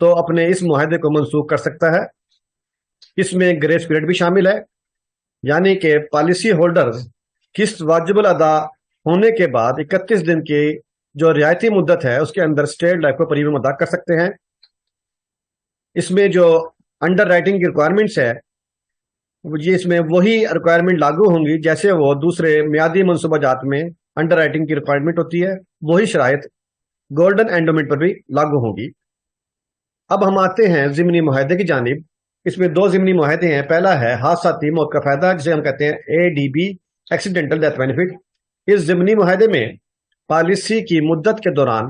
تو اپنے اس معاہدے کو منسوخ کر سکتا ہے۔ اس میں گریس پیریڈ بھی شامل ہے، یعنی کہ پالیسی ہولڈرز قسط واجب الادا ہونے کے بعد 31 دن کی جو رعایتی مدت ہے اس کے اندر اسٹیٹ لائف کو پریمیم ادا کر سکتے ہیں۔ اس میں جو انڈر رائٹنگ کی ریکوائرمنٹس ہے یہ اس میں وہی ریکوائرمنٹ لاگو ہوں گی جیسے وہ دوسرے میعادی منصوبہ جات میں انڈر رائٹنگ کی ریکوائرمنٹ ہوتی ہے، وہی شرائط گولڈن اینڈومنٹ پر بھی لاگو ہوں گی۔ اب ہم آتے ہیں ضمنی معاہدے کی جانب۔ اس میں دو ضمنی معاہدے ہیں۔ پہلا ہے حادثاتی موت کا فائدہ جسے ہم کہتے ہیں ADB ایکسیڈنٹل ڈیتھ بینیفٹ۔ اس ضمنی معاہدے میں پالیسی کی مدت کے دوران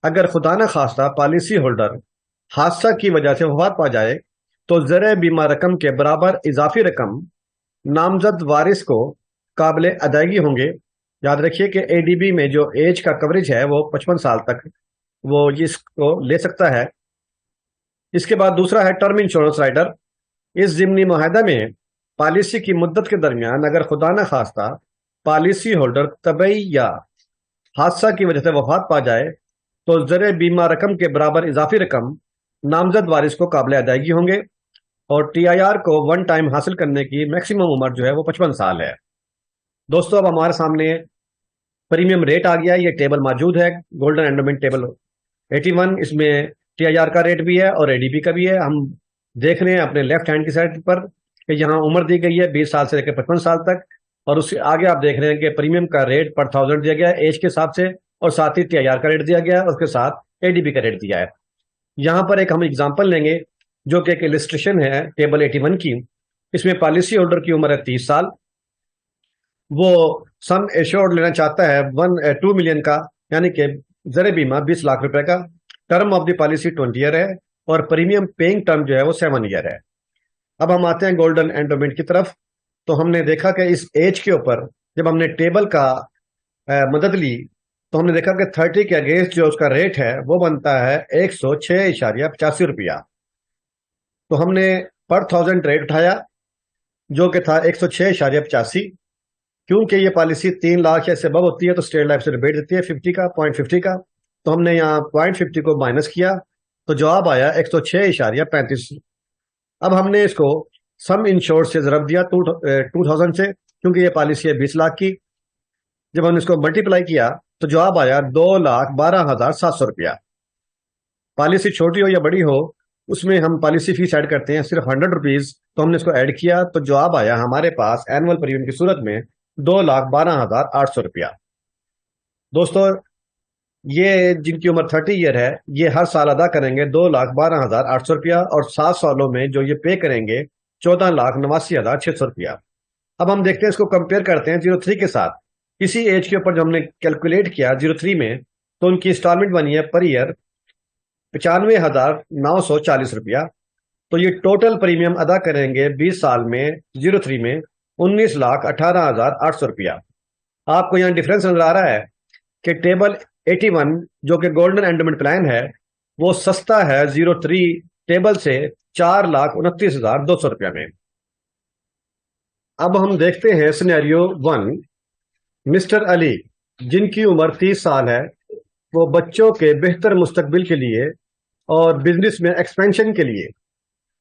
اگر خدا نخواستہ پالیسی ہولڈر حادثہ کی وجہ سے وفات پا جائے تو زر بیمہ رقم کے برابر اضافی رقم نامزد وارث کو قابل ادائیگی ہوں گے۔ یاد رکھیے کہ ADB میں جو ایج کا کوریج ہے وہ 55 سال تک وہ اس کو لے سکتا ہے۔ اس کے بعد دوسرا ہے ٹرم انشورنس رائڈر۔ اس ضمنی معاہدہ میں پالیسی کی مدت کے درمیان اگر خدا نخواستہ پالیسی ہولڈر طبعی یا حادثہ کی وجہ سے وفات پا جائے تو زر بیمہ رقم کے برابر اضافی رقم نامزد وارث کو قابل ادائیگی ہوں گے، اور TIR کو ون ٹائم حاصل کرنے کی میکسیمم عمر جو ہے وہ 55 سال ہے۔ دوستو اب ہمارے سامنے پریمیم ریٹ آ گیا ہے، یہ ٹیبل موجود ہے گولڈن اینڈومنٹ ٹیبل 81۔ اس میں TIR کا ریٹ بھی ہے اور ADB کا بھی ہے۔ ہم دیکھ رہے ہیں اپنے لیفٹ ہینڈ کی سائڈ پر کہ یہاں عمر دی گئی ہے 20 سال سے لے کر 55 سال تک، اور اس سے آگے آپ دیکھ رہے ہیں کہ پریمیم کا ریٹ پر 1000 دیا گیا ہے ایج کے حساب سے، اور ساتھ ہی TIR کا ریٹ دیا گیا ہے، اس کے ساتھ ADB کا ریٹ دیا ہے۔ یہاں پر ایک ہم اگزامپل لیں گے جو کہ ایک السٹریشن ہے ٹیبل 81 کی۔ اس میں پالیسی ہولڈر کی عمر ہے 30 سال، وہ سم ایشورڈ لینا چاہتا ہے 2 ملین کا، یعنی کہ زر بیمہ 20 لاکھ روپے کا۔ Term of the policy 20 year ہے، اور پریمیم پیئنگ ٹرم جو ہے وہ 7 ایئر ہے۔ اب ہم آتے ہیں گولڈن اینڈومنٹ کی طرف۔ تو ہم نے دیکھا کہ اس ایج کے اوپر جب ہم نے ٹیبل کا مدد لی تو ہم نے دیکھا کہ 30 کے اگینسٹ جو اس کا ریٹ ہے وہ بنتا ہے 106.85 روپیہ۔ تو ہم نے پر 1000 ریٹ اٹھایا جو کہ تھا 106.85۔ کیونکہ یہ پالیسی 3 لاکھ یا سے ابو ہوتی ہے تو اسٹیٹ لائف سے ریبیٹ دیتی ہے 50 کا 0.50 کا، تو ہم نے یہاں 0.50 کو مائنس کیا تو جواب آیا 106.35۔ اب ہم نے اس کو سم انشورڈ سے ضرب دیا 2000 سے، کیونکہ یہ پالیسی ہے 20 لاکھ کی۔ جب ہم نے اس کو ملٹیپلائی کیا تو جواب آیا 2,12,700 روپیہ۔ پالیسی چھوٹی ہو یا بڑی ہو اس میں ہم پالیسی فیس ایڈ کرتے ہیں صرف 100 روپیز، تو ہم نے اس کو ایڈ کیا تو جواب آیا ہمارے پاس اینول پریمیم کی صورت میں 2,12,800 روپیہ۔ دوستو یہ جن کی عمر 30 ایئر ہے یہ ہر سال ادا کریں گے 2,12,800 روپیہ، اور 7 سالوں میں جو یہ پے کریں گے 14,89,600 روپیہ۔ اب ہم دیکھتے ہیں اس کو کمپیئر کرتے ہیں 03 کے ساتھ۔ اسی ایج کے اوپر جو ہم نے کیلکولیٹ کیا 03 میں تو ان کی انسٹالمنٹ بنی ہے پر ایئر 95,940 روپیہ۔ تو یہ ٹوٹل پریمیم ادا کریں گے 20 سال میں 03 میں 19,18,800 روپیہ۔ آپ کو یہاں ڈفرینس نظر آ رہا ہے کہ ٹیبل 81 جو کہ گولڈن اینڈومنٹ پلان ہے وہ سستا ہے 03 ٹیبل سے 4,29,200 روپیہ میں۔ اب ہم دیکھتے ہیں سینیریو 1۔ مسٹر علی جن کی عمر 30 سال ہے وہ بچوں کے بہتر مستقبل کے لیے اور بزنس میں ایکسپینشن کے لیے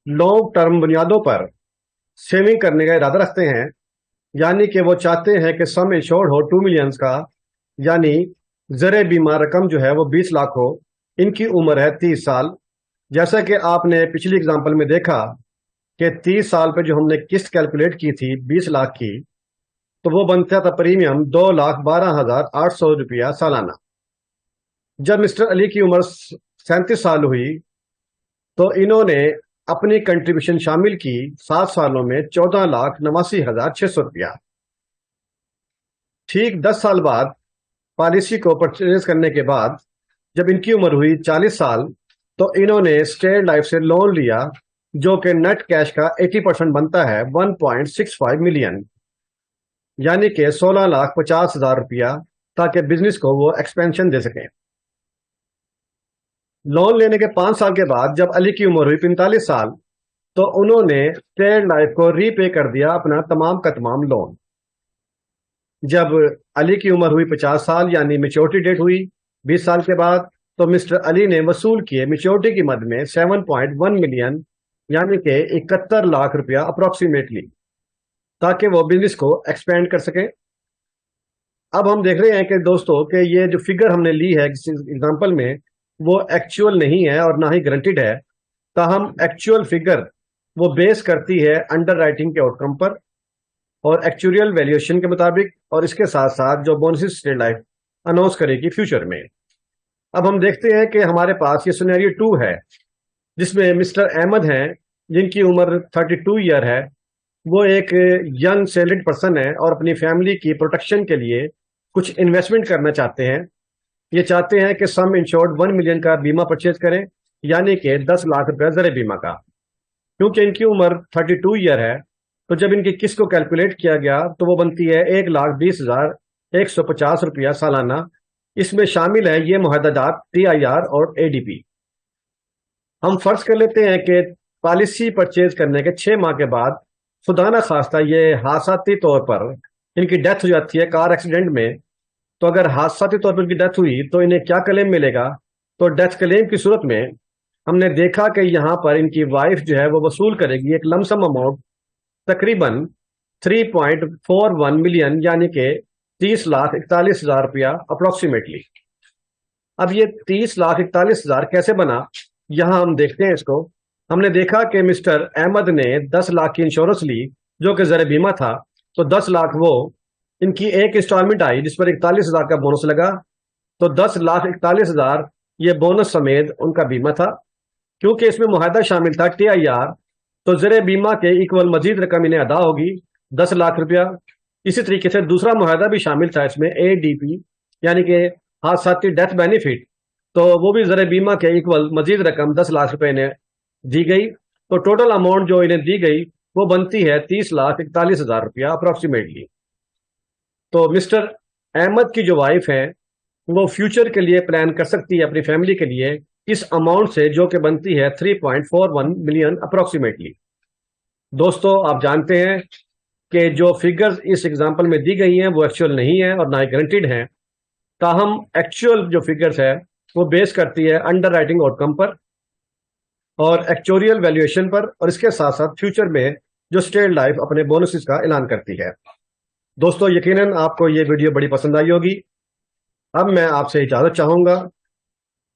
لانگ ٹرم بنیادوں پر سیونگ کرنے کا ارادہ رکھتے ہیں، یعنی کہ وہ چاہتے ہیں کہ سم ایشورڈ ہو 2 ملین کا، یعنی زر بیمہ رقم جو ہے وہ 20 لاکھ ہو۔ ان کی عمر ہے 30 سال۔ جیسا کہ آپ نے پچھلی اگزامپل میں دیکھا کہ 30 سال پہ جو ہم نے قسط کیلکولیٹ کی تھی 20 لاکھ کی تو وہ بنتا تھا پریمیم 2,12,800 روپیہ سالانہ۔ جب مسٹر علی کی عمر 37 سال ہوئی تو انہوں نے اپنی کنٹریبیوشن شامل کی 7 سالوں میں 14,89,600 روپیہ۔ ٹھیک 10 سال بعد پالیسی کو پرچیز کرنے کے بعد جب ان کی عمر ہوئی 40 سال تو انہوں نے اسٹیٹ لائف سے لون لیا جو کہ نیٹ کیش کا 80% بنتا ہے 1.65 ملین، یعنی کہ 16,50,000 روپیہ، تاکہ بزنس کو وہ ایکسپینشن دے سکیں۔ لون لینے کے 5 سال کے بعد جب علی کی عمر ہوئی 45 سال تو انہوں نے اسٹیٹ لائف کو ری پے کر دیا اپنا تمام کا تمام لون۔ جب علی کی عمر ہوئی 50 سال یعنی میچورٹی ڈیٹ ہوئی 20 سال کے بعد تو مسٹر علی نے وصول کیے میچورٹی کی مد میں 7.1 ملین یعنی کہ 71 لاکھ روپیہ اپروکسیمیٹلی، تاکہ وہ بزنس کو ایکسپینڈ کر سکیں۔ اب ہم دیکھ رہے ہیں کہ دوستو کہ یہ جو فگر ہم نے لی ہے اگزامپل میں وہ ایکچوئل نہیں ہے اور نہ ہی گرنٹیڈ ہے، تاہم ایکچوئل فگر وہ بیس کرتی ہے انڈر رائٹنگ کے آؤٹ کم پر اور ایکچوریل ویلیوشن کے مطابق، اور اس کے ساتھ ساتھ جو بونسز اسٹیٹ لائف اناؤنس کرے گی فیوچر میں۔ اب ہم دیکھتے ہیں کہ ہمارے پاس یہ سینیریو 2 ہے جس میں مسٹر احمد ہیں جن کی عمر 32 ایئر ہے، وہ ایک ینگ سیلریڈ پرسن ہے اور اپنی فیملی کی پروٹیکشن کے لیے کچھ انویسٹمنٹ کرنا چاہتے ہیں۔ یہ چاہتے ہیں کہ سم انشورڈ 1 ملین کا بیمہ پرچیز کریں، یعنی کہ 10 لاکھ روپے زر بیمہ کا۔ کیونکہ ان کی عمر 32 ایئر ہے تو جب ان کی قسط کو کیلکولیٹ کیا گیا تو وہ بنتی ہے 1,20,150 روپیہ سالانہ۔ اس میں شامل ہے یہ معاہدہ جات TIR اور ADP۔ ہم فرض کر لیتے ہیں کہ پالیسی پرچیز کرنے کے 6 ماہ کے بعد خدا نہ خواستہ یہ حادثاتی طور پر ان کی ڈیتھ ہو جاتی ہے کار ایکسیڈنٹ میں، تو اگر حادثاتی طور پر ان کی ڈیتھ ہوئی تو انہیں کیا کلیم ملے گا؟ تو ڈیتھ کلیم کی صورت میں ہم نے دیکھا کہ یہاں پر ان کی وائف جو ہے وہ وصول کرے گی ایک لمسم اماؤنٹ تقریباً 3.41 ملین یعنی کہ 30,41,000 روپیہ اپروکسیمیٹلی۔ اب یہ 30,41,000 کیسے بنا، یہاں ہم دیکھتے ہیں اس کو۔ ہم نے دیکھا کہ مسٹر احمد نے 10 لاکھ کی انشورنس لی جو کہ زر بیمہ تھا، تو 10 لاکھ وہ ان کی ایک انسٹالمنٹ آئی جس پر 41,000 کا بونس لگا، تو 10,41,000 یہ بونس سمیت ان کا بیمہ تھا۔ کیونکہ اس میں معاہدہ شامل تھا TIR، تو زر بیمہ کے ایکول مزید رقم انہیں ادا ہوگی 10 لاکھ روپیہ۔ اسی طریقے سے دوسرا معاہدہ بھی شامل تھا اس میں ADP یعنی کہ حادثاتی ڈیتھ بینیفٹ، تو وہ بھی زر بیمہ کے ایکول مزید رقم 10 لاکھ روپے انہیں دی گئی، تو ٹوٹل اماؤنٹ جو انہیں دی گئی وہ بنتی ہے 30,41,000 روپیہ اپروکسیمیٹلی۔ تو مسٹر احمد کی جو وائف ہے وہ فیوچر کے لیے پلان کر سکتی ہے اپنی فیملی کے لیے اس اماؤنٹ سے جو کہ بنتی ہے 3.41 ملین اپروکسیمیٹلی۔ دوستو آپ جانتے ہیں کہ جو فگرز اس ایگزامپل میں دی گئی ہیں وہ ایکچوئل نہیں ہیں اور نہ ہی گارنٹیڈ ہیں، تاہم ایکچوئل جو فگرز ہے وہ بیس کرتی ہے انڈر رائٹنگ آؤٹ کم پر اور ایکچوریل ویلیویشن پر، اور اس کے ساتھ ساتھ فیوچر میں جو اسٹیٹ لائف اپنے بونسز کا اعلان کرتی ہے۔ دوستو یقیناً آپ کو یہ ویڈیو بڑی پسند آئی ہوگی۔ اب میں آپ سے اجازت چاہوں گا۔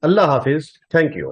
اللہ حافظ، تھینک یو۔